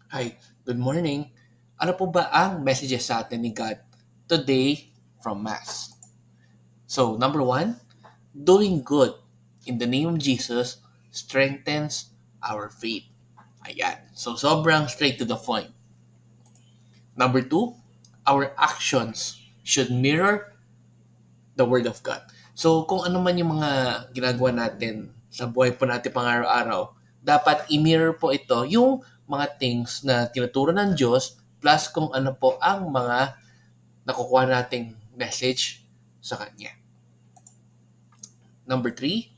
Hi, good morning. Ano po ba ang messages sa atin ni God today from Mass? So, number one, doing good in the name of Jesus strengthens our faith. Ayan. So, sobrang straight to the point. Number two, our actions should mirror the Word of God. So, kung ano man yung mga ginagawa natin sa buhay po natin pang-araw-araw, dapat i-mirror po ito yung mga things na tinuturo ng Diyos plus kung ano po ang mga nakukuha nating message sa Kanya. Number three,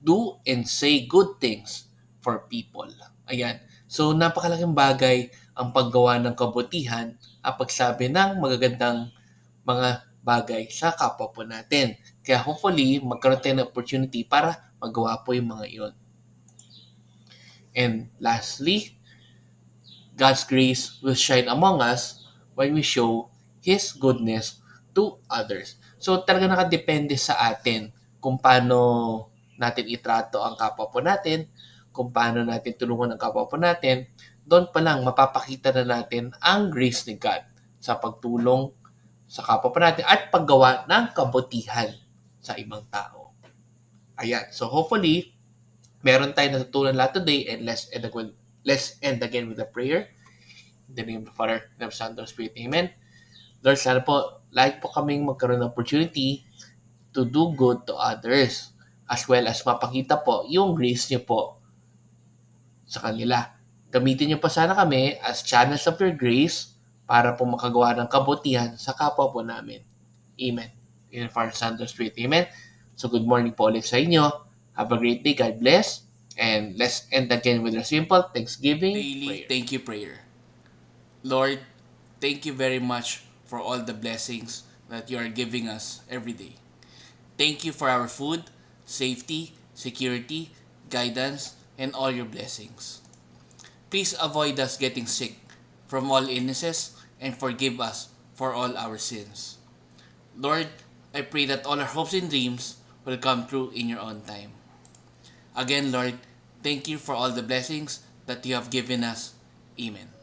do and say good things for people. Ayan. So, napakalaking bagay ang paggawa ng kabutihan at pagsabi ng magagandang mga bagay sa kapwa po natin. Kaya hopefully, magkaroon tayo ng opportunity para magawa po yung mga iyon. And lastly, God's grace will shine among us when we show His goodness to others. So talaga nakadepende sa atin kung paano natin itrato ang kapwa po natin, kung paano natin tulungan ang kapwa po natin. Doon pa lang mapapakita na natin ang grace ni God sa pagtulong sa kapwa po natin at paggawa ng kabutihan sa ibang tao. Ayan. So hopefully, meron tayong natutunan lahat today and let's end again with a prayer. In the name of the Father, and of the Son, and of the Spirit. Amen. Lord, sana po, like po kaming magkaroon ng opportunity to do good to others as well as mapakita po yung grace niyo po sa kanila. Gamitin niyo po sana kami as channels of your grace para po makagawa ng kabutihan sa kapwa po namin. Amen. In the Father, Son, and of the Spirit. Amen. So good morning po ulit sa inyo. Have a great day. God bless. And let's end again with a simple Thanksgiving Daily prayer. thank you prayer. Lord, thank you very much for all the blessings that you are giving us every day. Thank you for our food, safety, security, guidance, and all your blessings. Please avoid us getting sick from all illnesses and forgive us for all our sins. Lord, I pray that all our hopes and dreams will come true in your own time. Again, Lord, thank you for all the blessings that you have given us. Amen.